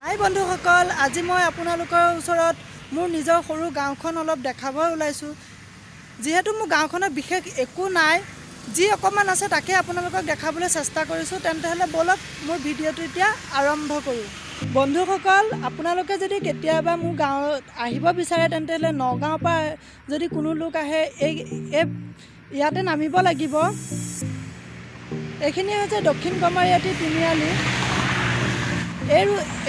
হাই বন্ধুসকল, আজি মই আপোনালোকৰ ওচৰত মোৰ নিজৰ সৰু গাঁওখন অলপ দেখাবলৈ ওলাইছোঁ। যিহেতু মোৰ গাঁওখনত বিশেষ একো নাই, যি অকণমান আছে তাকে আপোনালোকক দেখাবলৈ চেষ্টা কৰিছোঁ। তেন্তে হ'লে বলক মোৰ ভিডিঅ'টো এতিয়া আৰম্ভ কৰোঁ। বন্ধুসকল, আপোনালোকে যদি কেতিয়াবা মোৰ গাঁৱত আহিব বিচাৰে তেন্তে হ'লে নগাঁৱৰ পৰা যদি কোনো লোক আহে ইয়াতে নামিব লাগিব। এইখিনি হৈছে দক্ষিণ গমাৰিআটি তিনিআলি।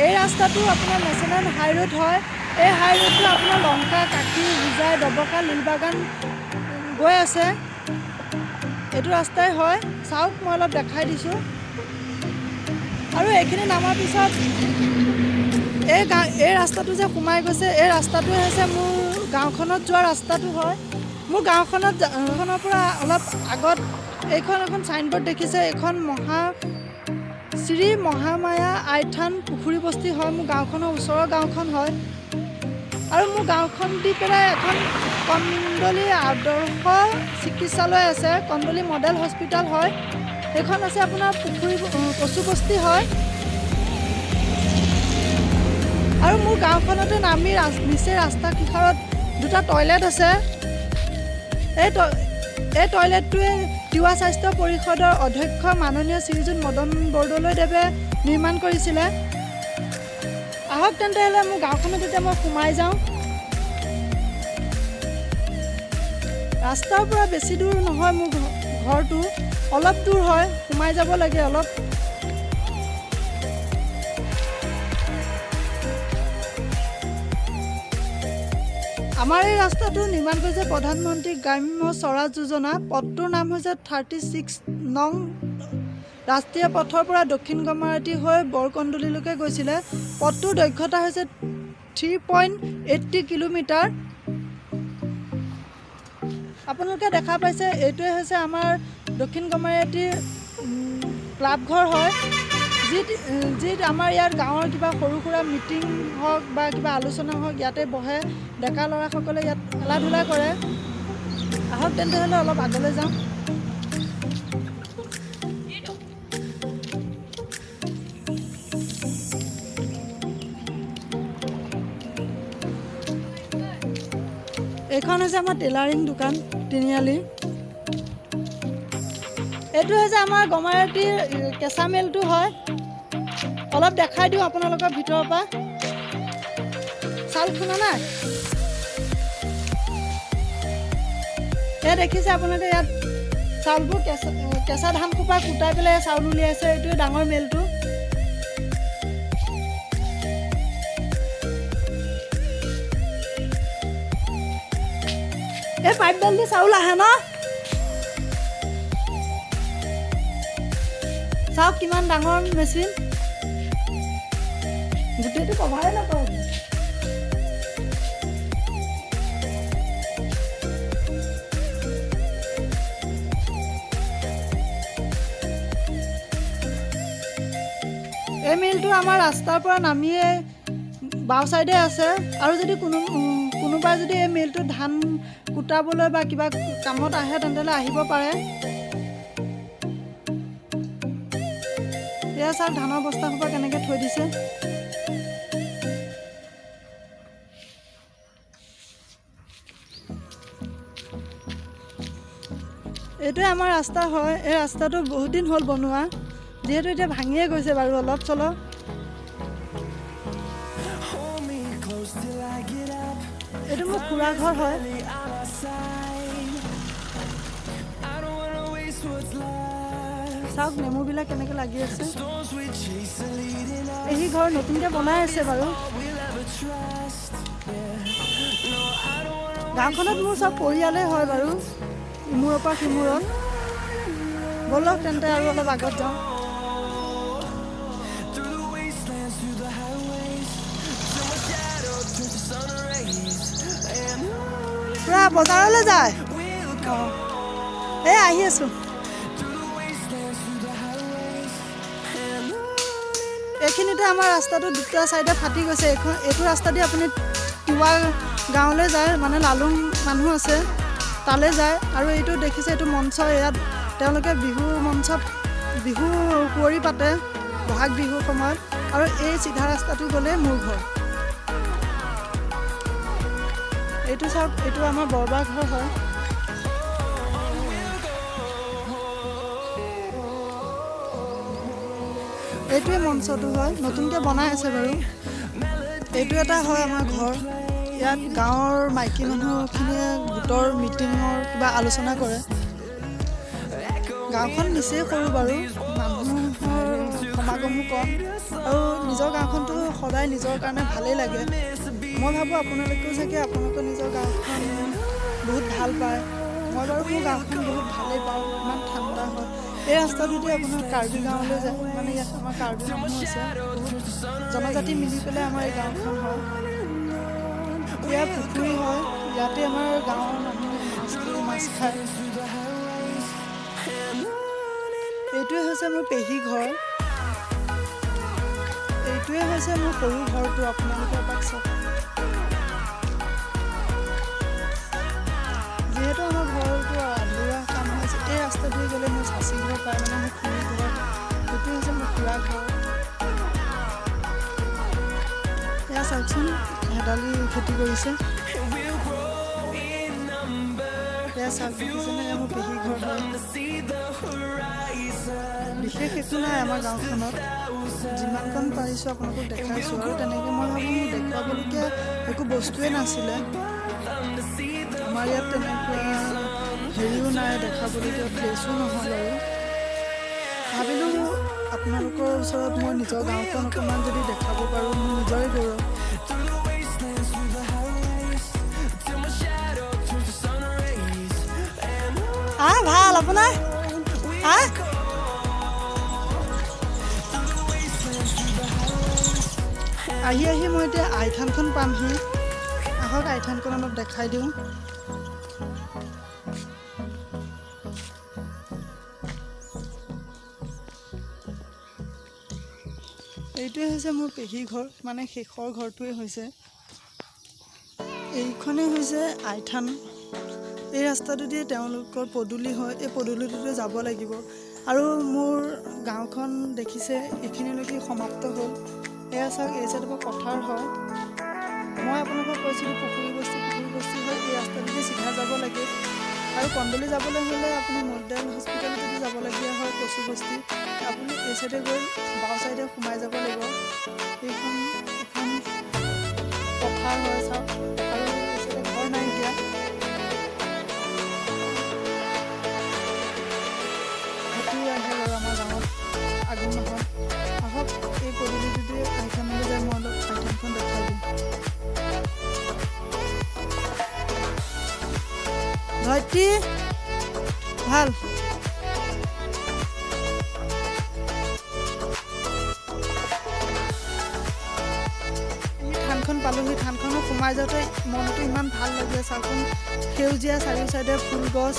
এই ৰাস্তাটো আপোনাৰ নেশ্যনেল হাই ৰোড হয়। এই হাই ৰোডটো আপোনাৰ লংকা, কাকি, হোজাই, দবকা, লিলবাগান গৈ আছে। এইটো ৰাস্তাই হয়। চাওক, মই অলপ দেখাই দিছোঁ। আৰু এইখিনি নামাৰ পিছত এই ৰাস্তাটো যে সোমাই গৈছে, এই ৰাস্তাটোৱে হৈছে মোৰ গাঁওখনত যোৱা ৰাস্তাটো হয়। মোৰ গাঁওখনৰ পৰা অলপ আগত এখন চাইনবোৰ্ড দেখিছে। এইখন শ্ৰী মহামায়া আইথান পুখুৰী বস্তি হয়। মোৰ গাঁওখনৰ ওচৰৰ গাঁওখন হয়। আৰু মোৰ গাঁওখন দি পেলাই এখন কন্দলি আদৰ্শ চিকিৎসালয় আছে, কন্দলি মডেল হস্পিটেল হয়। সেইখন আছে আপোনাৰ কচু বস্তি হয়। আৰু মোৰ গাঁওখনতে নামি নিচে ৰাস্তা কিনাৰত দুটা টয়লেট আছে। এই টয়লেটটোৱে তিৱা স্বাস্থ্য পৰিষদৰ অধ্যক্ষ মাননীয় শ্ৰীযুত মদন বৰদলৈদেৱে নিৰ্মাণ কৰিছিলে। আহক তেন্তে হ'লে মোৰ গাঁওখনত এতিয়া মই সোমাই যাওঁ। ৰাস্তাৰ পৰা বেছি দূৰ নহয়, মোৰ ঘৰটো অলপ দূৰ হয়, সোমাই যাব লাগে অলপ। আমাৰ এই ৰাস্তাটো নিৰ্মাণ কৰিছে প্ৰধানমন্ত্ৰী গ্ৰাম্য স্বৰাজ যোজনা। পথটোৰ নাম হৈছে 36 নং ৰাষ্ট্ৰীয় পথৰ পৰা দক্ষিণ গমাৰিআটি হৈ বৰকন্দুলিলৈকে গৈছিলে। পথটোৰ দৈৰ্ঘ্যতা হৈছে 3.80 কিলোমিটাৰ। আপোনালোকে দেখা পাইছে, এইটোৱে হৈছে আমাৰ দক্ষিণ গমাৰিআটিৰ ক্লাবঘৰ হয়। যি আমাৰ ইয়াত গাঁৱৰ কিবা সৰু সুৰা মিটিং হওক বা কিবা আলোচনা হওক ইয়াতে বহে। ডেকা ল'ৰাসকলে ইয়াত খেলা ধূলা কৰে। আহক তেন্তে হ'লে অলপ আগলৈ যাওঁ। এইখন হৈছে আমাৰ টেইলাৰিং দোকান তিনিআলি। এইটো হৈছে আমাৰ গমাৰিআটিৰ কেঁচা মেলটো হয়। অলপ দেখাই দিওঁ আপোনালোকৰ ভিতৰৰ পৰা। চাউল খুন্দা নাই? ইয়াত দেখিছে আপোনালোকে, ইয়াত চাউলবোৰ কেঁচা ধান সোপা কুটাই পেলাই চাউল উলিয়াইছে। এইটোৱে ডাঙৰ মেলটো। এই পাইপডাল দি চাউল আহে ন? চাওক কিমান ডাঙৰ মেচিন, গোটেইটো কভাৰে নকৰে। এই মিলটো আমাৰ ৰাস্তাৰ পৰা নামিয়ে বাওঁ চাইডে আছে। আৰু যদি কোনোবাই যদি এই মিলটো ধান কুটাবলৈ বা কিবা কামত আহে তেন্তে আহিব পাৰে। এয়া চাওক ধানৰ বস্তা সোপা কেনেকৈ থৈ দিছে। এইটোৱে আমাৰ ৰাস্তা হয়। এই ৰাস্তাটো বহুত দিন হ'ল বনোৱা, যিহেতু এতিয়া ভাঙিয়ে গৈছে বাৰু অলপ চলপ। এইটো মোৰ খুৰা ঘৰ হয়। চাওক নেমুবিলাক কেনেকৈ লাগি আছে। এই ঘৰ নতুনকৈ বনাই আছে বাৰু। গাঁওখনত মোৰ চব পৰিয়ালেই হয় বাৰু, ইমূৰৰ পৰা সিমূৰত। ব'লক তেন্তে আৰু অলপ আগত যাওঁ। পুৰা বজাৰলৈ যায়। এই আহি আছোঁ। এইখিনিতে আমাৰ ৰাস্তাটো দুটা চাইডে ফাটি গৈছে। এইটো ৰাস্তা দি আপুনি তিৱা গাঁৱলৈ যায়, মানে লালুং মানুহ আছে তালৈ যায়। আৰু এইটো দেখিছে, এইটো মঞ্চ। ইয়াত তেওঁলোকে বিহু মঞ্চত বিহু কুঁৱৰী পাতে বহাগ বিহুৰ সময়ত। আৰু এই চিধা ৰাস্তাটো গ'লে মোৰ ঘৰ। এইটো চাওক, এইটো আমাৰ বৰবা ঘৰ হয়। এইটোৱে মঞ্চটো হয়, নতুনকৈ বনাই আছে বাৰু। এইটো এটা হয় আমাৰ ঘৰ। ইয়াত গাঁৱৰ মাইকী মানুহখিনিয়ে গোটৰ মিটিঙৰ কিবা আলোচনা কৰে। গাঁওখন নিচেই সৰু বাৰু, মানুহৰ সমাগমো কম, আৰু নিজৰ গাঁওখনটো সদায় নিজৰ কাৰণে ভালেই লাগে। মই ভাবোঁ আপোনালোকেও চাগে আপোনালোকৰ নিজৰ গাঁওখন বহুত ভাল পায়। মই বাৰু মোৰ গাঁওখন বহুত ভালেই পাওঁ, ইমান ঠাণ্ডা হয়। এই ৰাস্তাটোদি আপোনাৰ কাৰ্বি গাঁৱলৈ যায়, মানে ইয়াত আমাৰ কাৰ্বি মানুহ আছে, বহুত জনজাতি মিলি পেলাই আমাৰ এই গাঁওখন হয়। ইয়াৰ পুখুৰী হয়, ইয়াতে আমাৰ গাঁৱৰ মানুহে মাছ ধৰি মাছ খায়। এইটোৱে হৈছে মোৰ পেহী ঘৰ। এইটোৱে হৈছে মোৰ সৰু ঘৰটো, আপোনালোকে এপাক চাওক। যিহেতু আমাৰ ঘৰটো আধৰুৱা কাম হৈছে, এই ৰাস্তাটোৱে গ'লে মোৰ চাচি ঘৰ পায়, মানে মোৰ খুৰী ঘৰ। এইটো হৈছে মোৰ খুৰা ঘৰ। এয়া চাওকচোন, হেদালি খেতি কৰিছে। এয়া চাওক, দেখিছেনে, এয়া মোৰ পেহী ঘৰ হয়। বিশেষ একো নাই আমাৰ গাঁওখনত, যিমানকণ পাৰিছোঁ আপোনালোকক দেখাইছোঁ। আৰু তেনেকৈ মই ভাবোঁ মোৰ দেখুৱাবলগীয়া একো বস্তুৱে নাছিলে। আমাৰ ইয়াত তেনেকুৱা হেৰিও নাই, দেখাবলগীয়া প্লেচো নহয় বাৰু। ভাবিলোঁ আপোনালোকৰ ওচৰত মই নিজৰ গাঁওখন অকণমান যদি দেখাব পাৰোঁ, মোৰ নিজৰে গৌৰৱ। ভাল আপোনাৰ আহি মই এতিয়া আইথানখন পামহি। আহক আইথানখন অলপ দেখাই দিওঁ। এইটোৱে হৈছে মোৰ পেহী ঘৰ, মানে শেষৰ ঘৰটোৱে হৈছে। এইখনেই হৈছে আইথান। এই ৰাস্তাটো দিয়ে তেওঁলোকৰ পদূলি হয়, এই পদূলিটোতে যাব লাগিব। আৰু মোৰ গাঁওখন দেখিছে এইখিনিলৈকে সমাপ্ত হ'ল। এয়া চাওক, এই চাইডৰ পৰা পথাৰ হয়। মই আপোনালোকক কৈছিলোঁ পুখুৰী বস্তি হয়, এই ৰাস্তাটোতে চিধা যাব লাগে। আৰু কন্দলি যাবলৈ হ'লে আপুনি মডেল হস্পিটেলটোতে যাবলগীয়া হয়, কচু বস্তি। আপুনি এই চাইডে গৈ বাওঁ চাইডে সোমাই যাব লাগিব। এখন পথাৰ হয় চাওক, আৰু এই চাইডে ঘৰ নাইকিয়া। সেইটো আহে বাৰু আমাৰ গাঁৱত আঘোণ মাহত। আহক এই পদূলিটোতে আইথানলৈ যায়, মই অলপ আইথানখন দেখাই দিম। ধৰিত্ৰী ভাল। থানখন পালোহি। থানখনত সোমাই যাওঁতে মনটো ইমান ভাল লাগে। চাওকচোন, সেউজীয়া চাৰিও চাইডে ফুল গছ।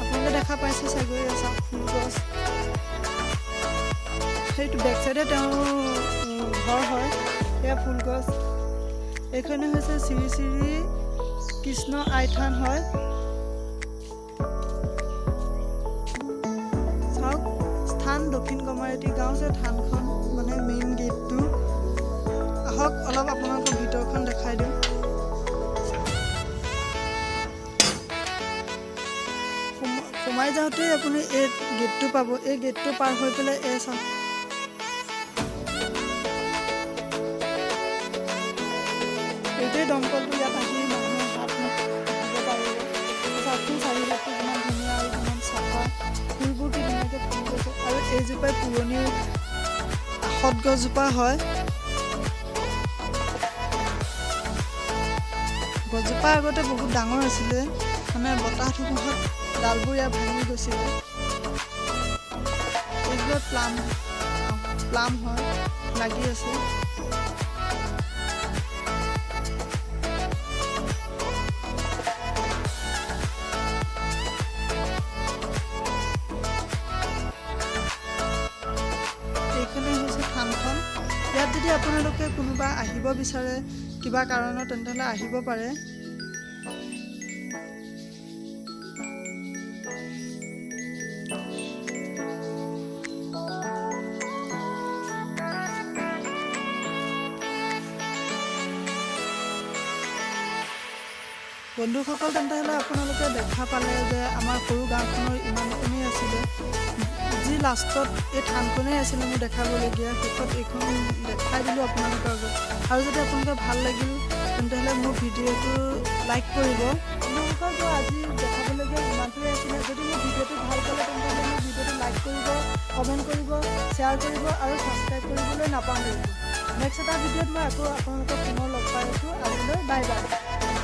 আপোনালোকে দেখা পাইছে চাগৈ, চাওক ফুল গছ। সেইটো বেক চাইডে তেওঁৰ ঘৰ হয়। এয়া ফুল গছ। এইখনে হৈছে শ্ৰী শ্ৰী কৃষ্ণ আইথান হয়। চাওক, স্থান দক্ষিণ কমাৰতী গাঁও যে থানখন, মানে মেইন গেটটো। আহক অলপ আপোনালোকক ভিতৰখন দেখাই দিওঁ। সোমাই যাওঁতে আপুনি এই গেটটো পাব। এই গেটটো পাৰ হৈ পেলাই এই চাওক, এইটোৱে দমকলটো। ইয়াত আহি মানুহে হাত মুখ ধুব পাৰিব। চাওকচোন চাৰিওফালটো কিমান ধুনীয়া আৰু কিমান চাফা। ফুলবোৰ কি ধুনীয়াকৈ ফুলি গৈছে। আৰু এইজোপাই পুৰণি আশত গছজোপা হয়। গছজোপা আগতে বহুত ডাঙৰ আছিলে, মানে বতাহ ধুমুহাত ডালবোৰ ইয়াত ভাঙি গৈছিলে। এইবোৰত প্লাম হয়, লাগি আছে। এইখনেই হৈছে থানখন। ইয়াত যদি আপোনালোকে কোনোবা আহিব বিচাৰে কিবা কাৰণত, তেনেহ'লে আহিব পাৰে। বন্ধুসকল তেন্তে হ'লে আপোনালোকে দেখা পালে যে আমাৰ সৰু গাঁওখনৰ ইমানখিনিয়ে আছিলে যি লাষ্টত এই থানখনেই আছিলে মোৰ দেখাবলগীয়া শেষত এইখন দেখাই দিলোঁ আপোনালোকৰ আগত আৰু যদি আপোনালোকৰ ভাল লাগিল তেন্তে হ'লে মোৰ ভিডিঅ'টো লাইক কৰিব বন্ধুসকল তো আজি দেখাবলগীয়া ইমানটোৱে আছিলে যদি মোৰ ভিডিঅ'টো ভাল পালে তেন্তে হ'লে মোৰ ভিডিঅ'টো লাইক কৰিব কমেণ্ট কৰিব শ্বেয়াৰ কৰিব আৰু ছাবস্ক্ৰাইব কৰিবলৈ নাপাহৰিব নেক্সট এটা ভিডিঅ'ত মই আকৌ আপোনালোকক পুনৰ লগ পাই আছোঁ আজিলৈ বাই বাই